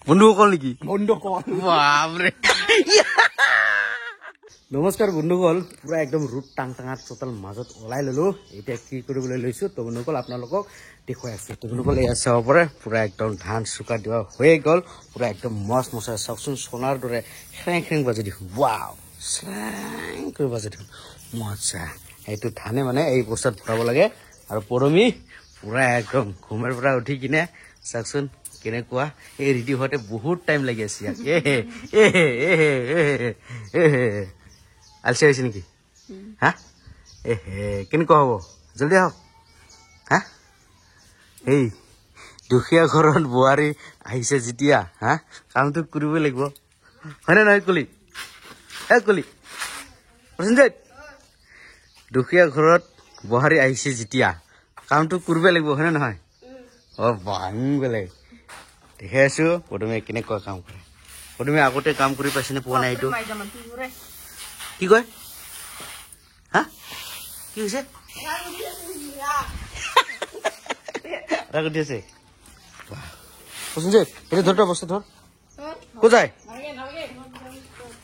বন্ধুসকল নেকি বন্ধুসকল বাপৰে নমস্কাৰ বন্ধুসকল পুৰা একদম ৰুট টাঙাত চোতাল মাজত ওলাই ললো এতিয়া কি কৰিবলৈ লৈছো তো বন্ধুসকল আপোনালোকক দেখুৱাই আছো তো বন্ধুসকল এয়া চাব পাৰে পুৰা একদম ধান চুকা দিয়া হৈ গ'ল পুৰা একদম মস মচা চাওকচোন সোণাৰ দৰে খেং খেং বাজি দেখোন ৱাও চেং কৰি বাজি দেখোন মজা এইটো ধানে মানে এই বস্তাত ভৰাব লাগে আৰু পৰমি পুৰা একদম ঘুমেৰ পৰা উঠি কিনে চাওকচোন কেনেকুৱা এই ৰেডি হোৱাতে বহুত টাইম লাগি আছে ইয়াক আলচি হৈছে নেকি হা কেনেকুৱা হ'ব জলদি আহক হা এই দুখীয়া ঘৰত বোৱাৰী আহিছে যেতিয়া হা কামটো কৰিবই লাগিব হয়নে নহয় কলি কলি প্ৰসেনজিৎ দুখীয়া ঘৰত বোৱাৰী আহিছে যেতিয়া কামটো কৰিবই লাগিব হয়নে নহয় ভাঙ বেলেগ দেখি আছো পদুমে কেনেকুৱা কাম কৰে পদুমে আগতে কাম কৰি পাইছেনে পোৱা নাই এইটো কি কয় হা কি হৈছে ৰাগ উঠি আছে প্ৰসেনজিৎ এইটো ধৰ বস্তু ধৰ ক'ত যায়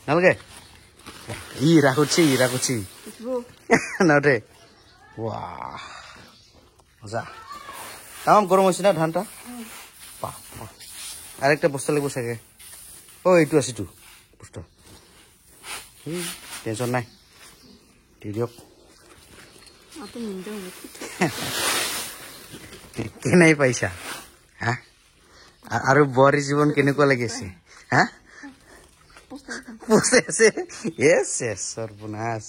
নালাগে ই ৰাগ উঠছি নাউঠে ৱাহ মজা তামাম গৰম হৈছে না ধানটা আরেকটা বস্তা লাগবে চাগে ও এইটো আছে তো বস্তা টেনশন নাই দি দিয়ক কেনে পাইছা হা আৰু বোৱাৰী জীৱন কেনেকুৱা লাগিছে হা পচে আছে সৰ্বনাশ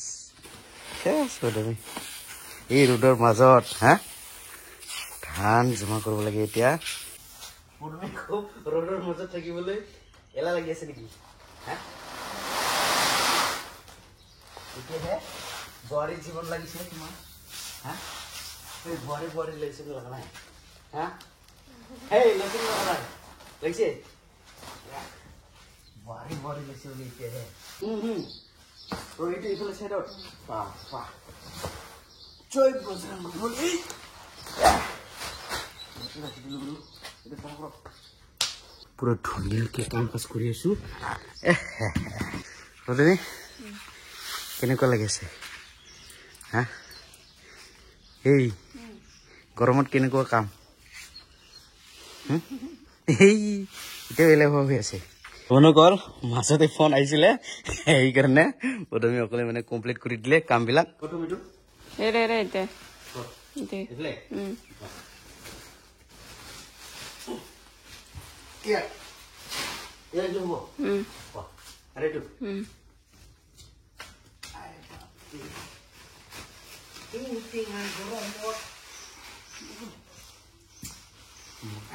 এই ৰ'দৰ মাজত হা ধান জমা কৰিব লাগে এতিয়া খুব ৰ'দৰ মাজত থাকিবলৈ এলা লাগি আছে নেকি এতিয়াহে বোৱাৰী জীৱন লাগিছে তোমাৰ হা বোৱাৰী লাগিছে লগা নাই হা লাগিছে লগা নাই লাগিছে বোৱাৰী লাগিছে বুলি এতিয়াহে এইটো এইফালে চাইডত জয় বজৰং বলী পুৰো ধুনীয়াকে কাম কাজ কৰি আছো কেনেকুৱা লাগিছে হা এই গৰমত কেনেকুৱা কাম এই এতিয়া এলেহুৱা হৈ আছে বন্ধুসকল মাজতে ফোন আহিছিলে সেইকাৰণে প্ৰথমে অকলে মানে কমপ্লিট কৰি দিলে কামবিলাক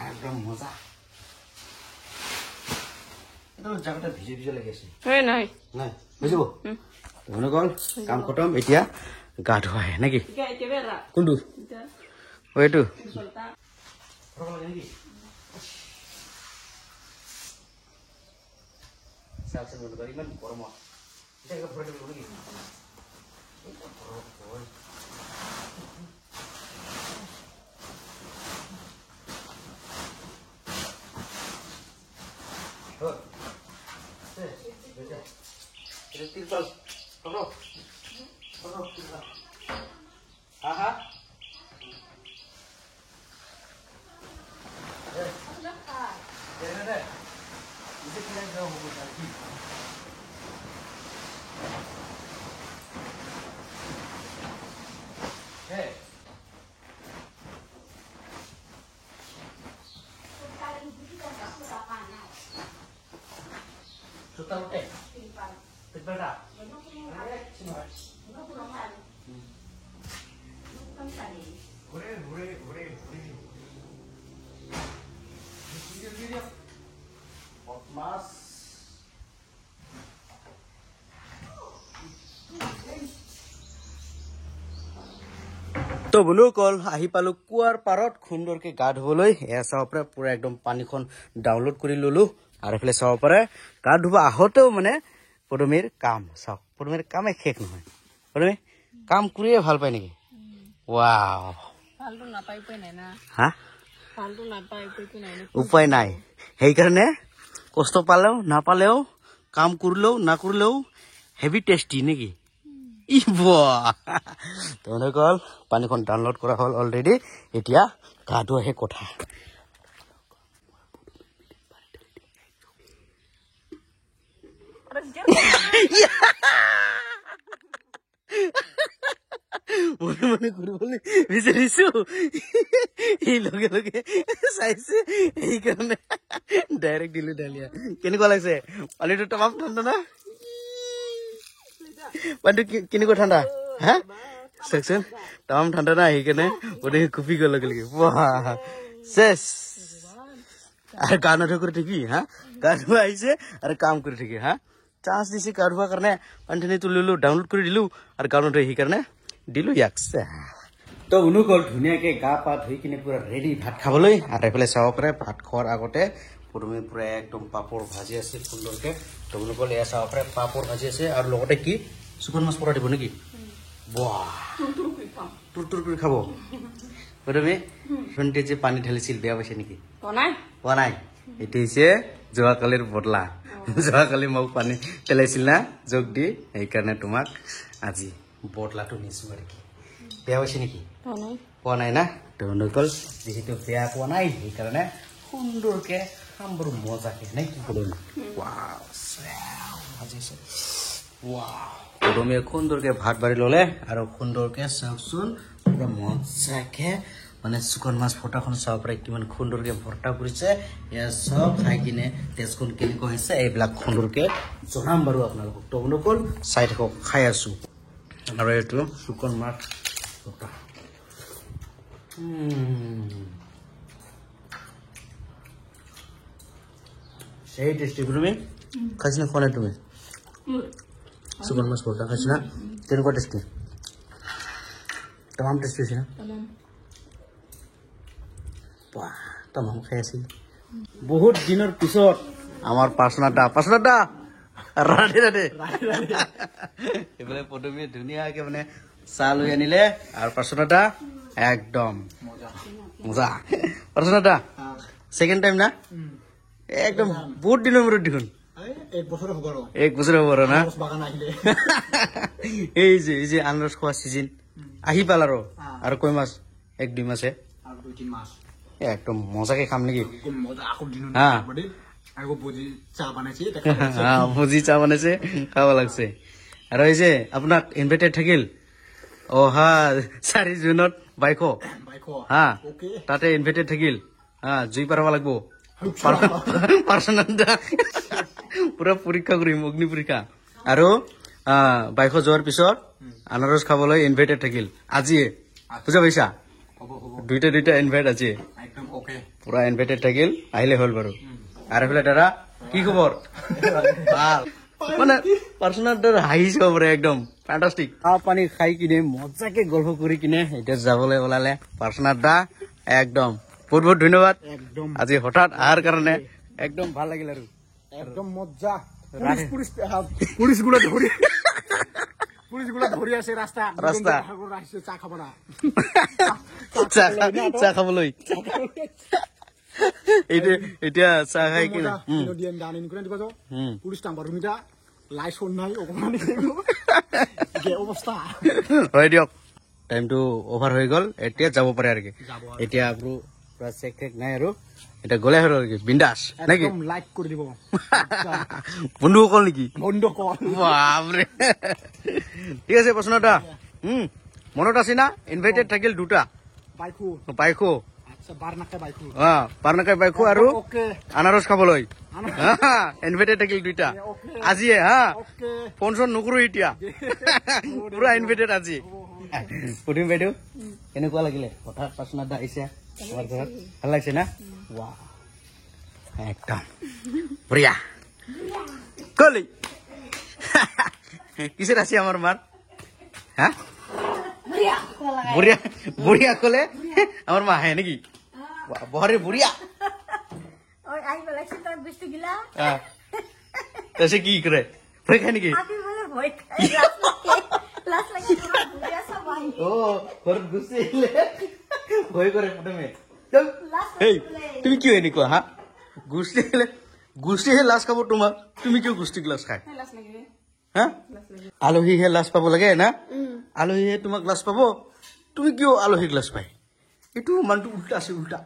একদম মজা জায়গাটা ভিজে ভিজে লাগি আছে নাই বুজিব বন্ধুসকল কাম খতম এতিয়া গা ধোৱা নেকি কোনটো এইটো ইমান গৰমত তো বন্ধুসকল আহি পালো কুৱাৰ পাৰত সুন্দৰকে গা ধুবলৈ এয়া চাব পাৰে পুৰা একদম পানীখন ডাউনলোড কৰি ললো আৰু এফালে চাব পাৰে গা ধুব আহোঁতেও মানে পদুমীৰ কাম চাওক পদুমীৰ কামে শেষ নহয় পদুমী কাম কৰিয়ে ভাল পায় নেকি ৱাও হা উপায় নাই সেইকাৰণে কষ্ট পালেও নাপালেও কাম কৰিলেও নকৰিলেও হেভি টেষ্টি নেকি ই তেওঁলোকে পানীখন ডাউনলোড কৰা হ'ল অলৰেডি এতিয়া গাটো আহে কথা মনে মনে কৰিবলৈ বিচাৰিছো এই লগে লগে চাইছে সেইকাৰণে ডাইৰেক্ট দিলো ডালিয়া কেনেকুৱা লাগিছে পানীটো তামাম ঠাণ্ডা না পানীটো কেনেকুৱা ঠাণ্ডা হা চাওকচোন তামাম ঠাণ্ডা না সেইকাৰণে গোটেই কুপি গ'ল লগে লগে চেছ আৰু গা নধুই কৰি থাকিবি হা গা ধুৱা আহিছে আৰু কাম কৰি থাকি হা চান্স দিছে গা ধোৱাৰ কাৰণে পানীখিনি তুলিলো ডাউনলোড কৰি দিলো আৰু গা নধুই সেইকাৰণে দিলো ইয়াক তো অনুকল ধুনীয়াকে গা পা ধুই কিনে পুৰা ৰেডি ভাত খাবলৈ আৰু এইফালে চাব পাৰে ভাত খোৱাৰ আগতে প্ৰথমে পুৰা একদম পাপৰ ভাজি আছে সুন্দৰকে তো অনুকল এয়া চাব পাৰে পাপৰ ভাজি আছে আৰু লগতে কি শুকান মাছ পৰা দিব নেকি বাহ তুৰ কৰি খাব প্ৰথমে ফ্ৰণ্টে যে পানী ঢালিছিল বেয়া পাইছে নেকি পোৱা নাই এইটো হৈছে যোৱাকালিৰ বদলা যোৱাকালি মোক পানী পেলাইছিল না যোগ দি সেইকাৰণে তোমাক আজি বদলাটো নিছো আৰু কি বেয়া পাইছে নেকি পোৱা নাই না তো অনুকল যিহেতু বেয়া পোৱা নাই সেইকাৰণে সুন্দৰকে খাম বৰ মজাকে নে কি কৰিম প্ৰথমে সুন্দৰকে ভাত বাঢ়ি ল'লে আৰু সুন্দৰকে চাওকচোন পুৰা মজাকে মানে শুকান মাছ ফটাখন চাব পাৰে কিমান সুন্দৰকে ভৰ্তা কৰিছে এয়া চব খাই কিনে তেজখন কেনেকুৱা হৈছে এইবিলাক সুন্দৰকে জনাম বাৰু আপোনালোকক তো অনুকল চাই থাকক খাই আছো আৰু এইটো শুকান মাছ ফটা সেই টেষ্টি তুমি খাইছ না খোৱা নাই তুমি শুকান মাছ ফটা খাইছ না কেনেকুৱা টেষ্টি তামাম টেষ্টি হৈছে না তামাম খাই আছিল বহুত দিনৰ পিছত আমাৰ পাৰ্চনাৰটা ৰাধে ৰাধে এইফালে প্ৰথমে ধুনীয়াকে মানে চাহ লৈ আনিলে আৰু পাৰ্চনাৰটা একদম মজা পাৰ্চনাৰটা ছেকেণ্ড টাইম না একদম বহুত দিনৰ মূৰত দেখোন এক বছৰ হ'ব আৰু না এই যে আনাৰস খোৱা চিজন আহি পাল আৰু কৈ মাছ এক দুই মাছে একদম মজাকে খাম নেকি ভুজি চাহ বনাইছে খাব লাগছে আৰু এই যে আপোনাক ইনভাইটেড থাকিল অহা 4 জুনত বাইক হা তাতে ইনভাইটেড থাকিল হা জুই পাৰব লাগব পাৰ্চনালটা পুৰা পৰীক্ষা কৰিম অগ্নি পৰীক্ষা আৰু বাইক যোৱাৰ পিছত আনাৰস খাবলৈ ইনভাইটেড থাকিল আজিয়ে বুজা পাইছা দুইটা ইনভাইট আছে পুৰা ইনভাইটেড থাকিল আহিলে হ'ল বাৰু আৰু এইফালে দাদা কি খবৰ ভাল মানে পাৰ্চনাল হাঁহিছে পাৰে একদম ফেণ্টাষ্টিক চাহ পানী খাই কিনে মজাকে গল্প কৰি কিনে এতিয়া যাবলৈ ওলালে পাৰ্চনাল দা একদম বহুত বহুত ধন্যবাদ আজি হঠাৎ অহাৰ কাৰণে একদম ভাল লাগিল আৰু একদম মজা পুলিচগুলো ধৰি আছে ৰাস্তা চাহ খাব না চাহ খাবলৈ এতিয়া চাহ খাই কি পুলিচ হয় দিয়ক টাইমটো অভাৰ হৈ গ'ল এতিয়া যাব পাৰে আৰু কি এতিয়া আপুনি পুৰা চেক ঠেক নাই আৰু এটা গলে হ'ল আৰু কি বিন্দাস নাকি লাইক কৰি দিব বন্ধুসকল নেকি বাপৰে ঠিক আছে প্ৰশ্নটা মনত আছে না ইনভাইটেড থাকিল দুটা বাইকো বাৰ নাখাই বাইকো আৰু আনাৰস খাবলৈ ইনভাইটেড থাকিল দুইটা আজিয়ে হা ফোন চোন নকৰো এতিয়া পুৰা ইনভাইটেড আজি সুধিম বাইদেউ কেনেকুৱা লাগিলে হঠাৎ পাৰ্চনাৰটা আহিছে আমাৰ ঘৰত ভাল লাগিছে না একদম বঢ়িয়া কলি কিসের আছে আমার মার হ্যাঁ বুড়িয়া বুড়িয়া কলে আমার মা হ্যাঁ নাকি বহরে বুড়িয়া সে কি করে ভয় খায় নাকি ও ঘৰত গুচি আহিলে ভয় কৰে প্ৰথমে তুমি কি এনেকুৱা হা গুচি আহিলে গোষ্ঠীহে লাজ খাব তোমাক তুমি কিয় গোষ্ঠীক লাজ খায় হা আলহীহে লাজ পাব লাগে না আলহীহে তোমাক লাজ পাব তুমি কিয় আলহীক লাজ পায় এইটো মানুহটো উল্টা আছে উল্টা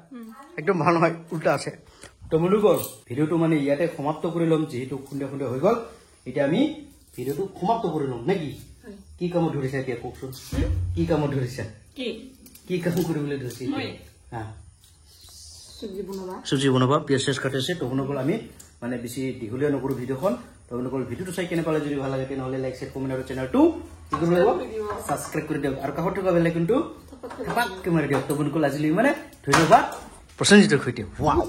একদম ভাল নহয় উল্টা আছে তো বন্ধুসকল ভিডিঅ'টো মানে ইয়াতে সমাপ্ত কৰি ল'ম যিহেতু খুন্দে খুন্দে হৈ গ'ল এতিয়া আমি ভিডিঅ'টো সমাপ্ত কৰি ল'ম নেকি কি কামত ধৰিছা এতিয়া কওকচোন কি কামত ধৰিছা কি কাম কৰিবলৈ ধৰিছে হা চব্জি বনাবা পিঁয়াজ চিয়াজ কাটিছে তো বন্ধুসকল আমি মানে বেছি দীঘলীয়া নকৰোঁ ভিডিঅ'খন তো বন্ধুসকল ভিডিঅ'টো চাই কেনে পালে যদি ভাল লাগে তেনেহ'লে লাইক শ্বেয়াৰ কমেণ্ট আৰু চেনেলটো কি কৰিব লাগিব ছাবস্ক্ৰাইব কৰি দিয়ক আৰু কাষত থকা বেল আইকনটো ধাপাককৈ মাৰি দিয়ক তো বন্ধুসকল আজিলৈ মানে ধন্যবাদ প্ৰসেনজিতৰ সৈতে ৱাও